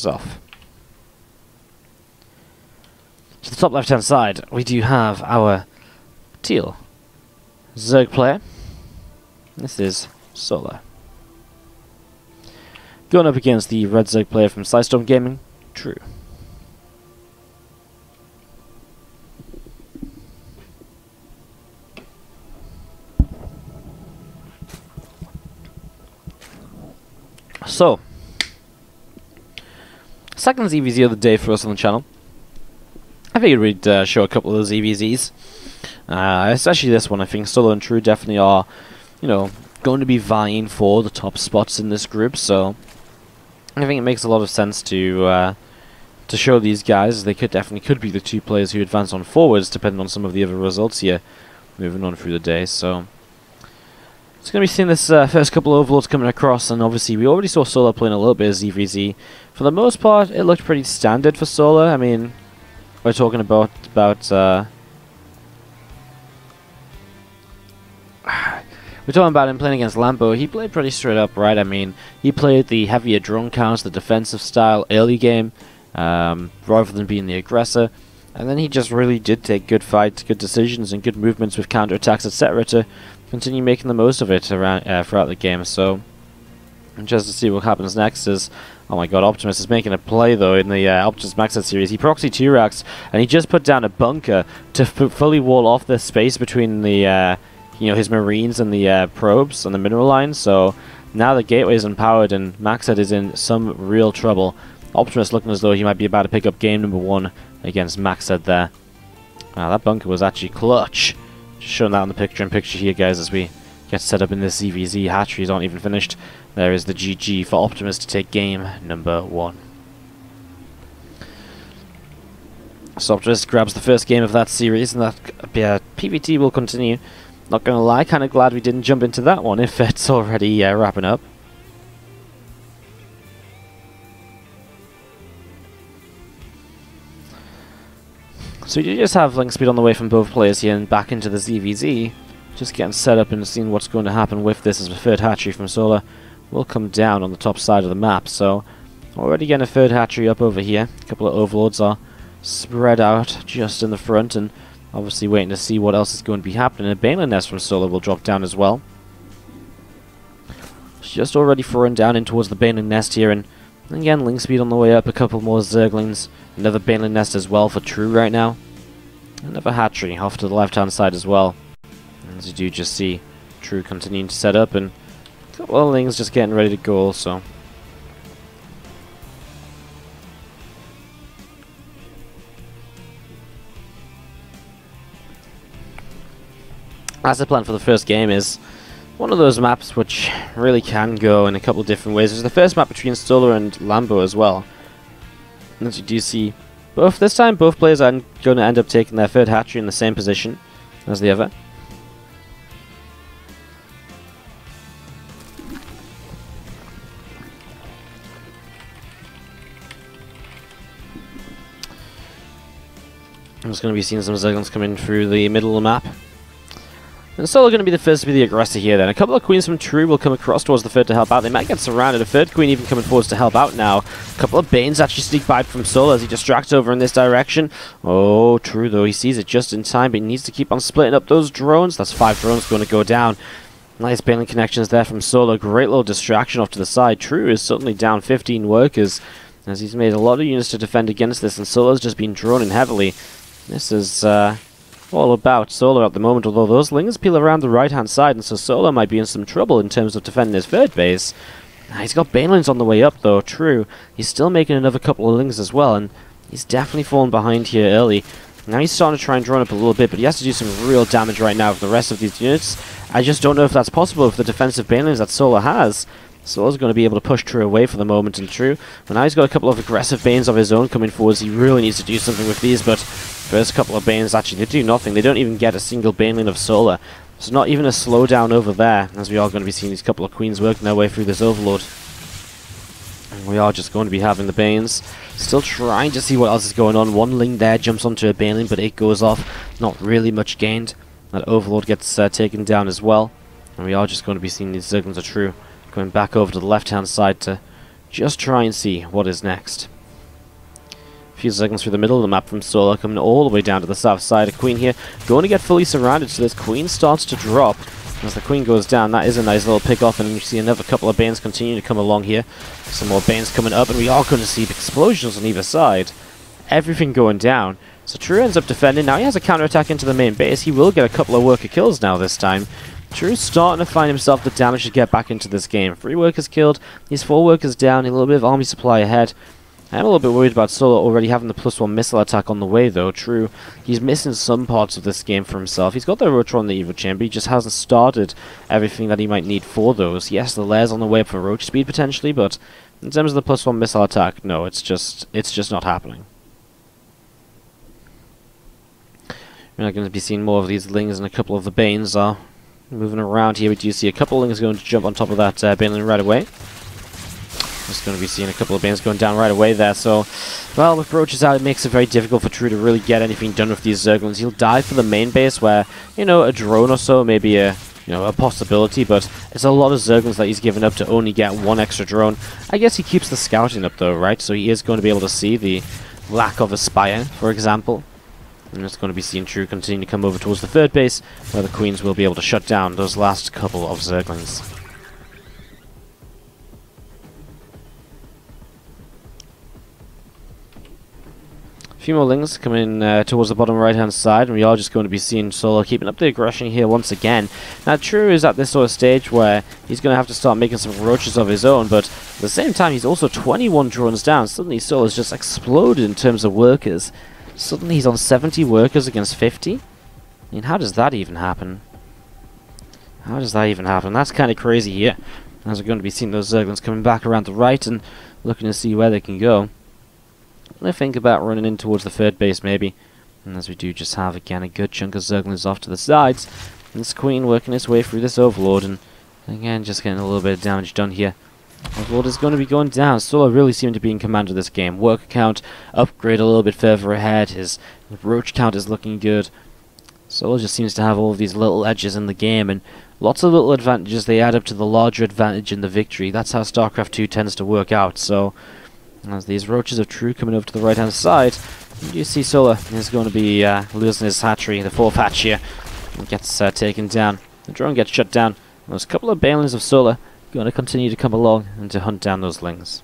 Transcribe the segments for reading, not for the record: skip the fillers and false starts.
off. To the top left-hand side, we do have our teal Zerg player. This is Solar. Going up against the red Zerg player from Sidestorm Gaming, True. So, second ZvZ of the day for us on the channel. I figured we'd show a couple of the ZvZs. Especially this one. I think Solo and True definitely are, you know, going to be vying for the top spots in this group, so I think it makes a lot of sense to show these guys. They definitely be the two players who advance on forwards, depending on some of the other results here, moving on through the day. So it's going to be seeing this first couple of overlords coming across, and obviously we already saw Solar playing a little bit of ZvZ. For the most part, it looked pretty standard for Solar. I mean, we're talking about him playing against Lambo. He played pretty straight up, right? I mean, he played the heavier drone counts, the defensive style early game, rather than being the aggressor. And then he just really did take good fights, good decisions, and good movements with counterattacks, etc. to continue making the most of it around throughout the game. So, just to see what happens next is, oh my god, Optimus is making a play though in the Optimus Max Set series. He proxy 2-racks, and he just put down a bunker to fully wall off the space between the you know, his marines and the probes on the mineral line. So now the gateway is empowered and Maxed is in some real trouble. Optimus looking as though he might be about to pick up game number 1 against Maxed there. Wow, that bunker was actually clutch. Just showing that on the picture-in-picture here, guys, as we get set up in this ZvZ. Hatcheries aren't even finished. There is the GG for Optimus to take game number 1. So Optimus grabs the first game of that series, and that PvT will continue. Not gonna lie, kind of glad we didn't jump into that one if it's already wrapping up. So we do just have link speed on the way from both players here and back into the ZvZ. Just getting set up and seeing what's going to happen with this, as the third hatchery from Solar will come down on the top side of the map. So already getting a third hatchery up over here. A couple of overlords are spread out just in the front, and obviously waiting to see what else is going to be happening. A Baneling Nest from Solar will drop down as well. It's just already throwing down in towards the Baneling Nest here, and again, link speed on the way up. A couple more Zerglings. Another Baneling Nest as well for True right now. Another hatchery off to the left-hand side as well. As you do just see True continuing to set up, and a couple of Lings just getting ready to go also. As the plan for the first game is one of those maps which really can go in a couple of different ways. There's the first map between Solar and Lambo as well. And as you do see, this time both players are going to end up taking their third hatchery in the same position as the other. I'm just going to be seeing some Zerglings coming through the middle of the map. And Solar going to be the first to be the aggressor here then. A couple of queens from True will come across towards the third to help out. They might get surrounded. A third queen even coming forwards to help out now. A couple of Banes actually sneak by from Solar as he distracts over in this direction. Oh, True though, he sees it just in time, but he needs to keep on splitting up those drones. That's 5 drones going to go down. Nice Baneling connections there from Solar. Great little distraction off to the side. True is suddenly down 15 workers as he's made a lot of units to defend against this, and Solar's just been droning heavily. This is all about Solar at the moment, although those Lings peel around the right-hand side, and so Solar might be in some trouble in terms of defending his third base. He's got Banelings on the way up, though. True. He's still making another couple of Lings as well, and he's definitely fallen behind here early. Now he's starting to try and drone up a little bit, but he has to do some real damage right now with the rest of these units. I just don't know if that's possible with the defensive Banelings that Solar has. Solar's going to be able to push True away for the moment, and True. But now he's got a couple of aggressive Banes of his own coming forwards. He really needs to do something with these, but first couple of Banes, actually, they do nothing. They don't even get a single Baneling of Solar. There's not even a slowdown over there, as we are going to be seeing these couple of Queens working their way through this Overlord. And we are just going to be having the Banes. Still trying to see what else is going on. One Ling there jumps onto a Baneling, but it goes off. Not really much gained. That Overlord gets taken down as well. And we are just going to be seeing these Zerglings of True going back over to the left-hand side to just try and see what is next. few seconds through the middle of the map from Solar, coming all the way down to the south side. A Queen here going to get fully surrounded, so this Queen starts to drop. As the Queen goes down, that is a nice little pick off, and you see another couple of Banes continue to come along here. Some more Banes coming up, and we are going to see explosions on either side. Everything going down. So True ends up defending. Now he has a counterattack into the main base. He will get a couple of worker kills now this time. True's starting to find himself the damage to get back into this game. 3 workers killed, he's 4 workers down, a little bit of army supply ahead. I'm a little bit worried about Solo already having the +1 missile attack on the way though. True, he's missing some parts of this game for himself. He's got the Roach on the Evo Chamber, he just hasn't started everything that he might need for those. Yes, the Lair's on the way up for Roach speed potentially, but in terms of the +1 missile attack, no, it's just not happening. We're not going to be seeing more of these Lings, and a couple of the Banes are moving around here. We do see a couple of Lings going to jump on top of that Baneling right away. Just going to be seeing a couple of Banes going down right away there. So, well, with Roaches out, it makes it very difficult for True to really get anything done with these Zerglings. He'll die for the main base where, you know, a drone or so may be a possibility, but it's a lot of Zerglings that he's given up to only get 1 extra drone. I guess he keeps the scouting up though, right? So he is going to be able to see the lack of a Spire, for example. And it's going to be seeing True continue to come over towards the 3rd base, where the Queens will be able to shut down those last couple of Zerglings. A few more Lings coming towards the bottom right hand side, and we are just going to be seeing Solo keeping up the aggression here once again. Now True is at this sort of stage where he's going to have to start making some Roaches of his own, but at the same time he's also 21 drones down. Suddenly Solo's just exploded in terms of workers. Suddenly he's on 70 workers against 50? I mean, how does that even happen? How does that even happen? That's kind of crazy here. As we're going to be seeing those Zerglings coming back around the right and looking to see where they can go. I'm going to think about running in towards the 3rd base maybe. And as we do just have again a good chunk of Zerglings off to the sides. And this Queen working its way through this Overlord, and again just getting a little bit of damage done here. Overlord is going to be going down. Solo really seemed to be in command of this game. Worker count upgrade a little bit further ahead. His Roach count is looking good. Solo just seems to have all of these little edges in the game, and lots of little advantages. They add up to the larger advantage in the victory. That's how StarCraft 2 tends to work out. So, as these Roaches of True coming over to the right hand side, you see Solo is going to be losing his hatchery, the 4th hatch here. He gets taken down. The drone gets shut down. There's a couple of Banelings of Solo going to continue to come along and to hunt down those Lings.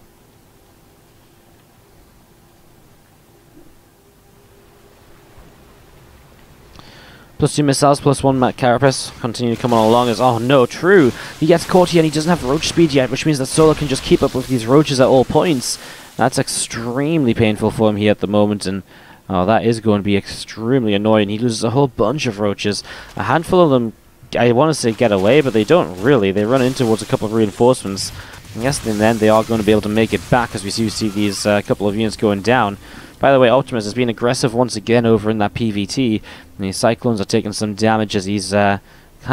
+2 missiles, +1 Matt Carapace continue to come on along as, oh no, True! He gets caught here and he doesn't have Roach speed yet, which means that Solo can just keep up with these Roaches at all points. That's extremely painful for him here at the moment, and oh, that is going to be extremely annoying. He loses a whole bunch of Roaches. A handful of them, I want to say get away, but they don't really. They run in towards a couple of reinforcements. I guess in the end they are going to be able to make it back, as we see these couple of units going down. By the way, Optimus has been aggressive once again over in that PVT, and the Cyclones are taking some damage as he's had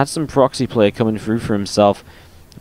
some proxy play coming through for himself.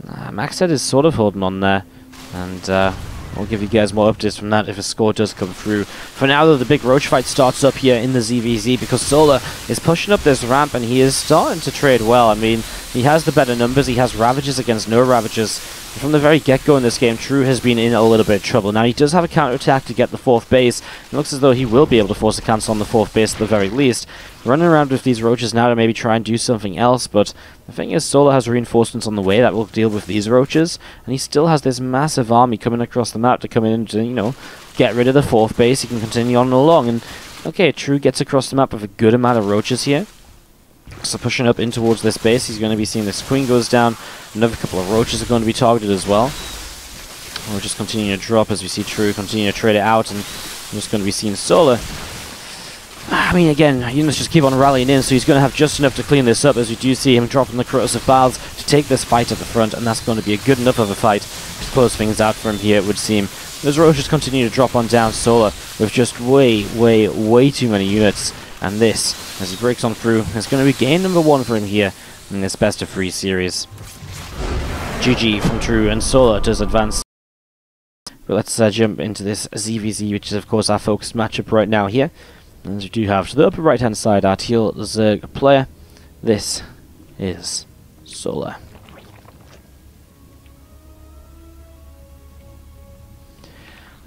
Maxhead is sort of holding on there, and I'll give you guys more updates from that if a score does come through. For now, though, the big Roach fight starts up here in the ZvZ because Solar is pushing up this ramp and he is starting to trade well. I mean, he has the better numbers, he has Ravages against no Ravages. From the very get-go in this game, True has been in a little bit of trouble. Now, he does have a counter-attack to get the 4th base. It looks as though he will be able to force a cancel on the 4th base at the very least. Running around with these Roaches now to maybe try and do something else, but the thing is, Solar has reinforcements on the way that will deal with these Roaches, and he still has this massive army coming across the map to come in to, you know, get rid of the 4th base. He can continue on along, and okay, True gets across the map with a good amount of Roaches here. So pushing up in towards this base, he's going to be seeing this Queen goes down. Another couple of Roaches are going to be targeted as well. Roaches continue to drop as we see True continue to trade it out, and I'm just going to be seeing Solar. I mean, again, units just keep on rallying in, so he's going to have just enough to clean this up, as we do see him dropping the Corrosive Baths to take this fight at the front, and that's going to be a good enough of a fight to close things out for him here, it would seem. Those Roaches continue to drop on down Solar with just way too many units, and this, as he breaks on through, is going to be game number 1 for him here in this best of 3 series. GG from True, and Solar does advance. But let's jump into this ZvZ, which is of course our focused matchup right now here. As we do have to the upper right hand side our Teal Zerg player. This is Solar.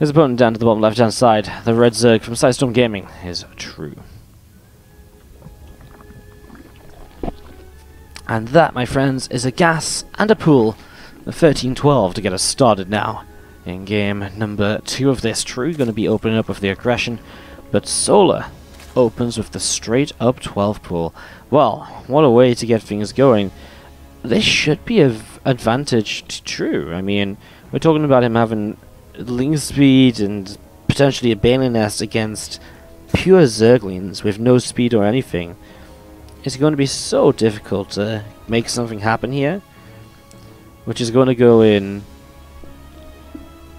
His opponent down to the bottom left-hand side, the red Zerg from Sidestorm Gaming, is true. And that, my friends, is a gas and a pool of 13-12 to get us started now. In game number 2 of this, True going to be opening up with the aggression, but Solar opens with the straight-up 12 pool. Well, what a way to get things going. This should be an advantage to True. I mean, we're talking about him having Ling speed and potentially a Baneling Nest against pure Zerglings with no speed or anything. It's going to be so difficult to make something happen here, which is going to go in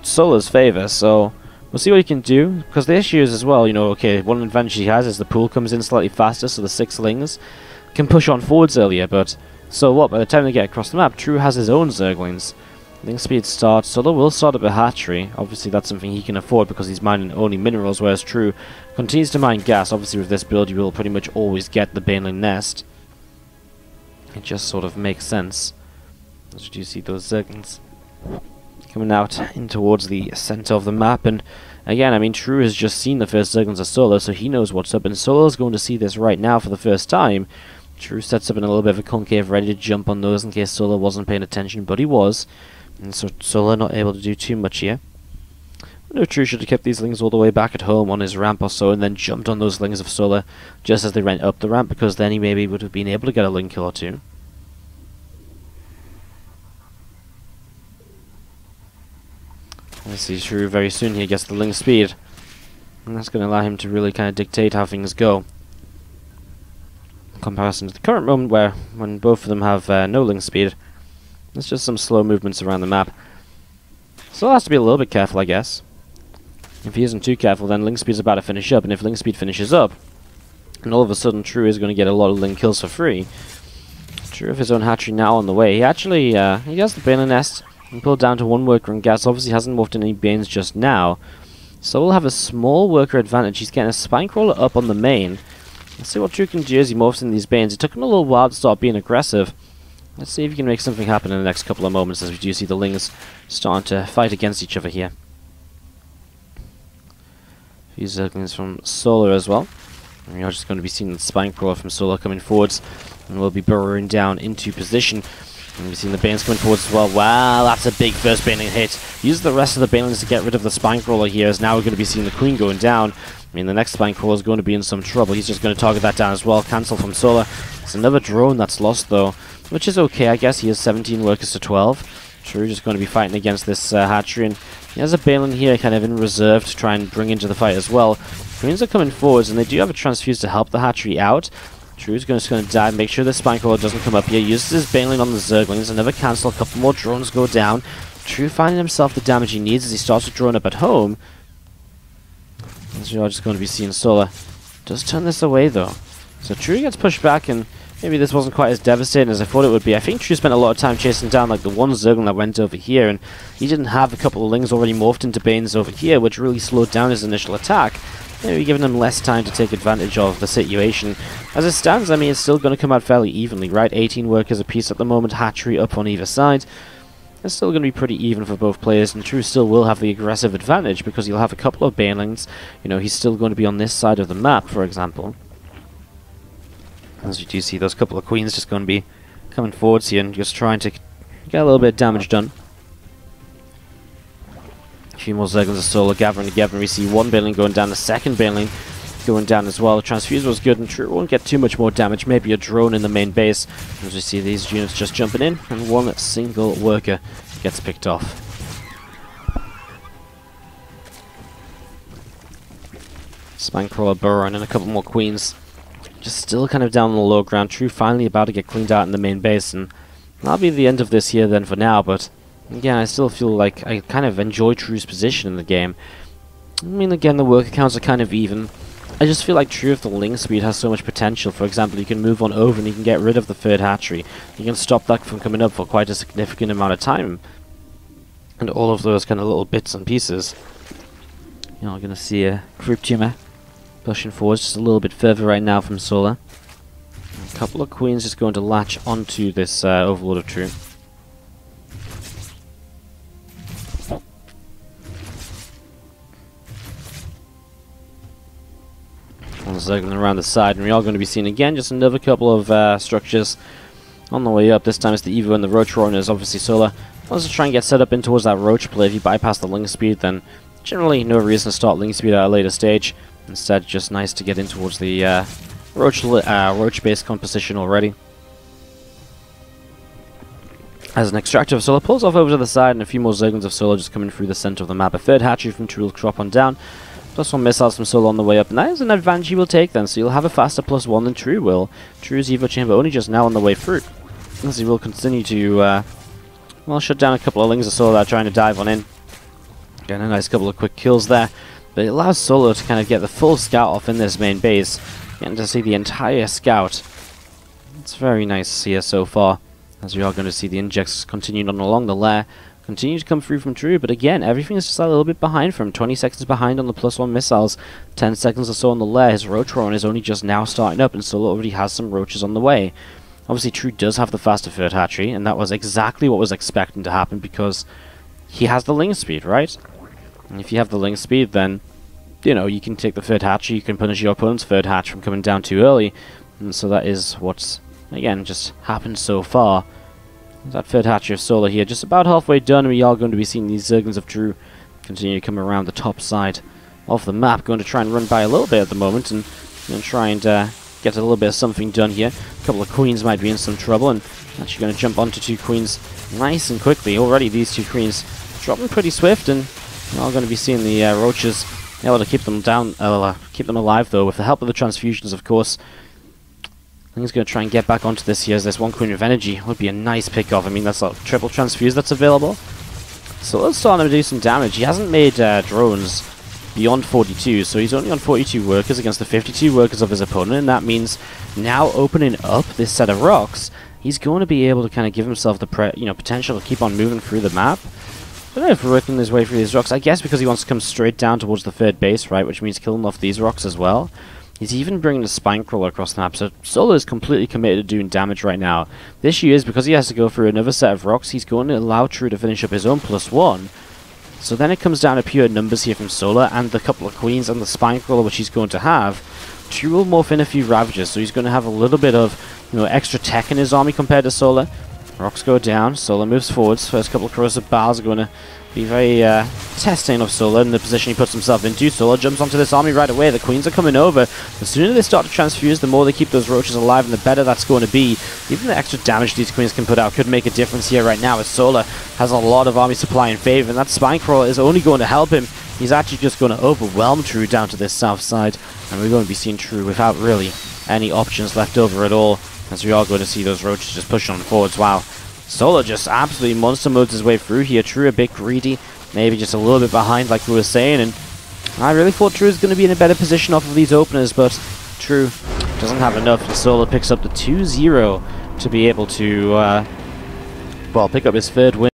Solar's favor, so we'll see what he can do, because the issue is as well, you know, okay, one advantage he has is the pool comes in slightly faster, so the 6 Lings can push on forwards earlier, but so what, by the time they get across the map, True has his own Zerglings. Ling speed starts, Solar will start up a hatchery. Obviously that's something he can afford because he's mining only minerals, whereas True continues to mine gas. Obviously with this build you will pretty much always get the Baneling Nest. It just sort of makes sense. As you see those Zerglings coming out in towards the center of the map, and again, I mean, True has just seen the first Zerglings of Solar, so he knows what's up, and Solar's going to see this right now for the first time. True sets up in a little bit of a concave, ready to jump on those in case Solar wasn't paying attention, but he was. And so Solar not able to do too much here. I wonder if True should have kept these Lings all the way back at home on his ramp or so, and then jumped on those Lings of Solar just as they went up the ramp, because then he maybe would have been able to get a Ling kill or two. I see True very soon he gets the Ling speed, and that's going to allow him to really kind of dictate how things go. In comparison to the current moment where, when both of them have no Ling speed, there's just some slow movements around the map. So he has to be a little bit careful, I guess. If he isn't too careful, then Ling speed's about to finish up, and if Ling speed finishes up, and all of a sudden True is going to get a lot of Ling kills for free. True with his own hatchery now on the way. He actually, he has the Baneling Nest, and pulled down to 1 worker and gas. Obviously hasn't morphed in any Banes just now, so we'll have a small worker advantage. He's getting a Spine Crawler up on the main. Let's see what True can do as he morphs in these Banes. It took him a little while to start being aggressive. Let's see if he can make something happen in the next couple of moments, as we do see the Lings starting to fight against each other here. A few Zerglings from Solar as well. And we are just going to be seeing the Spine Crawler from Solar coming forwards, and we'll be burrowing down into position. And we've seen the Banes coming forwards as well. Wow, that's a big first Baneling hit. Use the rest of the Banelings to get rid of the Spine Crawler here, as now we're going to be seeing the Queen going down. I mean, the next Spine Crawler is going to be in some trouble. He's just going to target that down as well. Cancel from Solar. It's another drone that's lost, though, which is okay, I guess. He has 17 workers to 12. True just going to be fighting against this hatchery, and he has a Baneling here kind of in reserve to try and bring into the fight as well. Queens are coming forwards, and they do have a Transfuse to help the hatchery out. True's just going to dive, make sure the Spine Crawler doesn't come up here. Uses his Baneling on the Zerglings, another cancel, a couple more drones go down. True finding himself the damage he needs as he starts to drone up at home. As we are just going to be seeing Solar does turn this away though. So True gets pushed back, and maybe this wasn't quite as devastating as I thought it would be. I think True spent a lot of time chasing down like the one Zergling that went over here, and he didn't have a couple of Lings already morphed into Banes over here, which really slowed down his initial attack. Maybe giving him less time to take advantage of the situation. As it stands, I mean, it's still going to come out fairly evenly, right? 18 workers apiece at the moment, hatchery up on either side. It's still going to be pretty even for both players, and True still will have the aggressive advantage because he'll have a couple of Banelings. You know, he's still going to be on this side of the map, for example. As you do see, those couple of Queens just going to be coming forwards here and just trying to get a little bit of damage done. A few more Zerglings of Solar gathering together, and we see one Baneling going down, the second Baneling going down as well. The Transfuse was good, and True won't get too much more damage, maybe a drone in the main base. As we see these units just jumping in, and one single worker gets picked off. Spine Crawler burrowing, and a couple more Queens. Just still kind of down on the low ground. True finally about to get cleaned out in the main base, and that'll be the end of this here then for now, but again, I still feel like I kind of enjoy True's position in the game. I mean, again, the worker counts are kind of even. I just feel like True with the Ling speed has so much potential. For example, you can move on over and you can get rid of the third hatchery. You can stop that from coming up for quite a significant amount of time. And all of those kind of little bits and pieces. You know, we're going to see a Group Tumor pushing forward just a little bit further right now from Solar. A couple of Queens just going to latch onto this Overlord of True. circling around the side, and we are going to be seeing again just another couple of structures on the way up. This time it's the Evo and the Roach Runners. Obviously Solar wants to try and get set up in towards that Roach play. If you bypass the link speed, then generally no reason to start link speed at a later stage. Instead, just nice to get in towards the Roach base composition already. As an extractor of Solar pulls off over to the side, and a few more Zerglings of Solar just coming through the center of the map. A third hatchery from True will drop on down. Plus 1 missiles from Solar on the way up, and that is an advantage he will take then, so you'll have a faster +1 than True will. True's Evo Chamber only just now on the way through, as he will continue to, well, shut down a couple of Lings of Solar that are trying to dive on in. Getting a nice couple of quick kills there, but it allows Solar to kind of get the full scout off in this main base, getting to see the entire scout. It's very nice here so far, as we are going to see the injects continuing on along the lair. Continue to come through from True, but again, everything is just a little bit behind from 20 seconds behind on the +1 missiles, 10 seconds or so on the lair. His Roach Run is only just now starting up, and Solar already has some Roaches on the way. Obviously, True does have the faster third hatchery, and that was exactly what was expecting to happen, because he has the link speed, right? And if you have the link speed, then, you know, you can take the third hatchery, you can punish your opponent's third hatch from coming down too early, and so that is what's, again, just happened so far. That third hatchery of Solar here, just about halfway done. We are going to be seeing these Zerglings of True continue to come around the top side of the map. Going to try and run by a little bit at the moment, and try and get a little bit of something done here. A couple of Queens might be in some trouble, and actually going to jump onto 2 Queens nice and quickly. Already these 2 Queens dropping pretty swift, and we're all going to be seeing the Roaches able to keep them down, keep them alive though, with the help of the transfusions, of course. I think he's going to try and get back onto this here, as this 1 Queen of Energy would be a nice pick-off. I mean, that's a triple transfuse that's available. So let's start him to do some damage. He hasn't made drones beyond 42, so he's only on 42 workers against the 52 workers of his opponent, and that means now opening up this set of rocks, he's going to be able to kind of give himself the potential to keep on moving through the map. I don't know if we're working his way through these rocks. I guess because he wants to come straight down towards the third base, right, which means killing off these rocks as well. He's even bringing the Spine Crawler across the map, so Solar is completely committed to doing damage right now. The issue is, because he has to go through another set of rocks, he's going to allow True to finish up his own +1. So then it comes down to pure numbers here from Solar, and the couple of Queens and the Spine Crawler which he's going to have. True will morph in a few Ravagers, so he's going to have a little bit of, extra tech in his army compared to Solar. Rocks go down, Solar moves forwards. First couple of corrosive bars are going to be very testing of Solar in the position he puts himself into. Solar jumps onto this army right away. The Queens are coming over. The sooner they start to transfuse, the more they keep those Roaches alive, and the better that's going to be. Even the extra damage these Queens can put out could make a difference here right now, as Solar has a lot of army supply in favor, and that Spine Crawler is only going to help him. He's actually just going to overwhelm True down to this south side, and we're going to be seeing True without really any options left over at all, as we are going to see those Roaches just pushing on forwards. Wow. Solar just absolutely monster modes his way through here. True a bit greedy, maybe just a little bit behind like we were saying, and I really thought True was going to be in a better position off of these openers, but True doesn't have enough, and Solar picks up the 2-0 to be able to, well, pick up his third win.